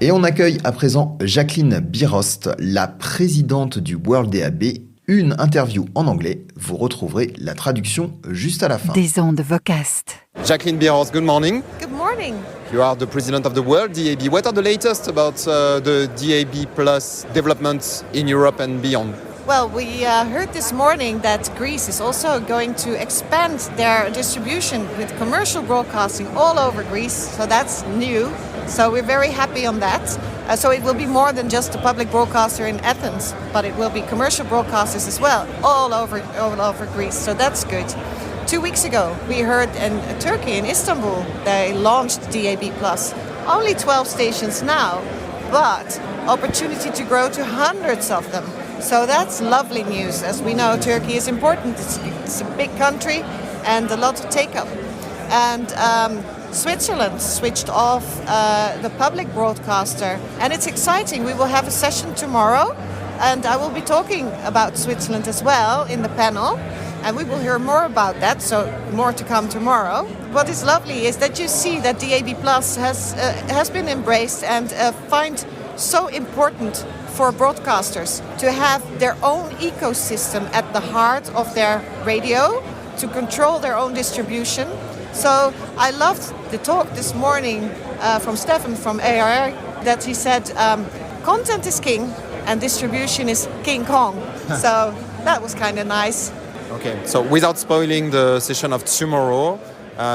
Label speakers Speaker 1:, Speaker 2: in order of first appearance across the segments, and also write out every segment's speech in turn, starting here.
Speaker 1: Et on accueille à présent Jacqueline Bierhorst, la présidente du WorldDAB. Une interview en anglais. Vous retrouverez la traduction juste à la fin.
Speaker 2: Des ondes Vocast.
Speaker 3: Jacqueline Bierhorst, good morning.
Speaker 4: Good morning.
Speaker 3: You are the president of the WorldDAB. What are the latest about the DAB Plus developments in Europe and beyond?
Speaker 4: Well, we heard this morning that Greece is also going to expand their distribution with commercial broadcasting all over Greece. So that's new. So we're very happy on that. So it will be more than just a public broadcaster in Athens, but it will be commercial broadcasters as well, all over Greece. So that's good. 2 weeks ago, we heard in Turkey, in Istanbul, they launched DAB+. Only 12 stations now, but opportunity to grow to hundreds of them. So that's lovely news. As we know, Turkey is important. It's a big country and a lot to take up. And Switzerland switched off the public broadcaster. And it's exciting. We will have a session tomorrow. And I will be talking about Switzerland as well in the panel. And we will hear more about that, so more to come tomorrow. What is lovely is that you see that DAB Plus has been embraced and find so important for broadcasters to have their own ecosystem at the heart of their radio, to control their own distribution. So I loved the talk this morning from Stefan from ARR, that he said content is king and distribution is King Kong. So that was kind of nice.
Speaker 3: Okay, so without spoiling the session of tomorrow,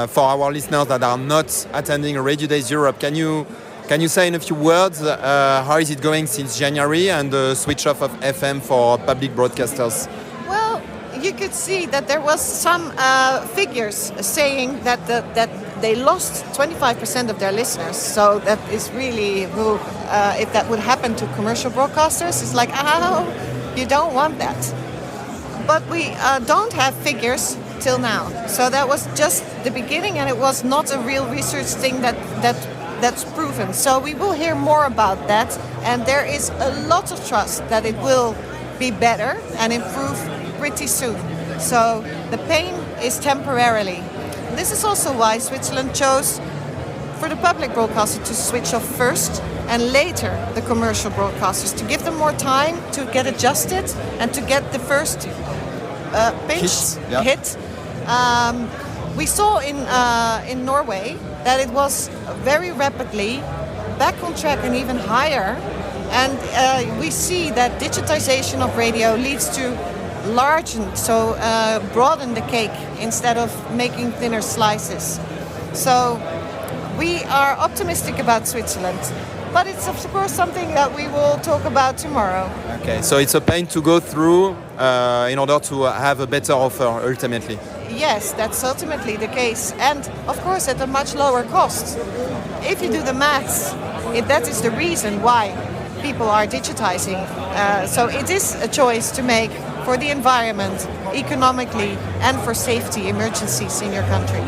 Speaker 3: for our listeners that are not attending Radiodays Europe, can you say in a few words how is it going since January and the switch off of FM for public broadcasters?
Speaker 4: Well, you could see that there was some figures saying that they lost 25% of their listeners. So that is really if that would happen to commercial broadcasters, it's like, you don't want that. But we don't have figures till now. So that was just the beginning, and it was not a real research thing that's proven. So we will hear more about that, and there is a lot of trust that it will be better and improve pretty soon. So the pain is temporarily. This is also why Switzerland chose for the public broadcaster to switch off first and later the commercial broadcasters, to give them more time to get adjusted and to get the first hit. We saw in Norway that it was very rapidly back on track and even higher. And we see that digitization of radio leads to broaden the cake instead of making thinner slices. So we are optimistic about Switzerland, but it's of course something that we will talk about tomorrow.
Speaker 3: Okay, so it's a pain to go through in order to have a better offer ultimately.
Speaker 4: Yes, that's ultimately the case, and of course at a much lower cost. If you do the maths, that is the reason why people are digitizing. So it is a choice to make for the environment, economically, and for safety emergencies in your country.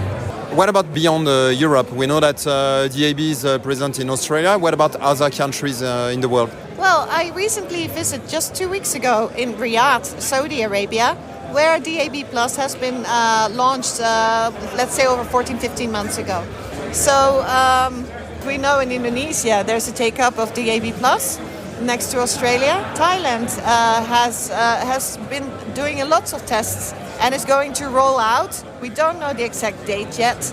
Speaker 3: What about beyond Europe? We know that DAB is present in Australia. What about other countries in the world?
Speaker 4: Well, I recently visited just 2 weeks ago in Riyadh, Saudi Arabia, where DAB Plus has been launched, let's say over 15 months ago. So we know in Indonesia there's a take-up of DAB Plus next to Australia. Thailand has been doing a lot of tests and is going to roll out. We don't know the exact date yet.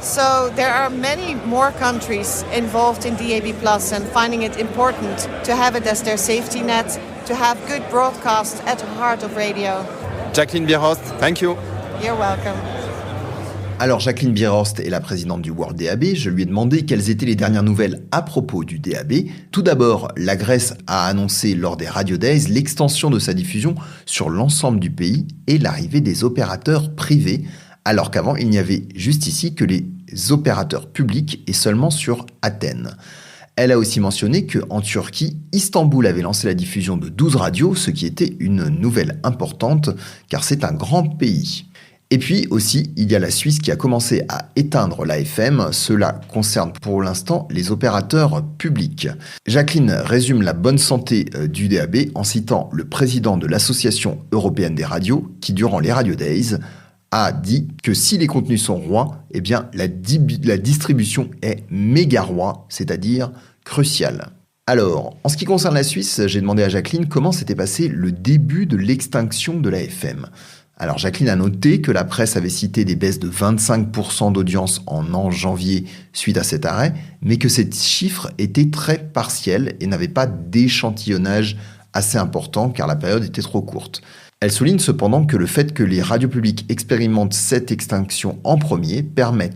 Speaker 4: So there are many more countries involved in DAB Plus and finding it important to have it as their safety net, to have good broadcast at the heart of radio.
Speaker 3: Jacqueline Bierhorst, thank you.
Speaker 4: You're welcome.
Speaker 1: Alors Jacqueline Bierhorst est la présidente du WorldDAB. Je lui ai demandé quelles étaient les dernières nouvelles à propos du DAB. Tout d'abord, la Grèce a annoncé lors des Radiodays l'extension de sa diffusion sur l'ensemble du pays et l'arrivée des opérateurs privés, alors qu'avant il n'y avait juste ici que les opérateurs publics et seulement sur Athènes. Elle a aussi mentionné qu'en Turquie, Istanbul avait lancé la diffusion de 12 radios, ce qui était une nouvelle importante car c'est un grand pays. Et puis aussi, il y a la Suisse qui a commencé à éteindre la FM. Cela concerne pour l'instant les opérateurs publics. Jacqueline résume la bonne santé du DAB en citant le président de l'Association européenne des radios qui, durant les Radiodays, a dit que si les contenus sont rois, eh bien la distribution est méga roi, c'est-à-dire cruciale. Alors, en ce qui concerne la Suisse, j'ai demandé à Jacqueline comment s'était passé le début de l'extinction de la FM. Alors Jacqueline a noté que la presse avait cité des baisses de 25% d'audience en janvier suite à cet arrêt, mais que ces chiffres étaient très partiels et n'avaient pas d'échantillonnage assez important car la période était trop courte. Elle souligne cependant que le fait que les radios publiques expérimentent cette extinction en premier permet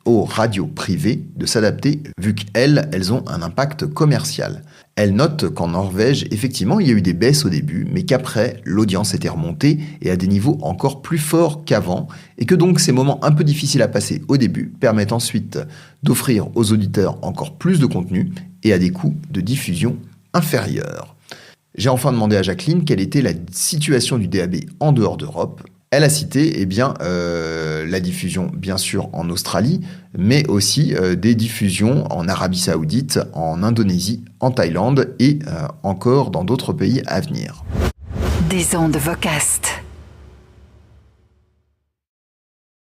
Speaker 1: aux radios privées de s'adapter vu qu'elles ont un impact commercial. Elle note qu'en Norvège, effectivement, il y a eu des baisses au début, mais qu'après, l'audience était remontée et à des niveaux encore plus forts qu'avant, et que donc ces moments un peu difficiles à passer au début permettent ensuite d'offrir aux auditeurs encore plus de contenu et à des coûts de diffusion inférieurs. J'ai enfin demandé à Jacqueline quelle était la situation du DAB en dehors d'Europe. Elle a cité la diffusion, bien sûr, en Australie, mais aussi des diffusions en Arabie Saoudite, en Indonésie, en Thaïlande et encore dans d'autres pays à venir.
Speaker 2: Des ondes Vocast.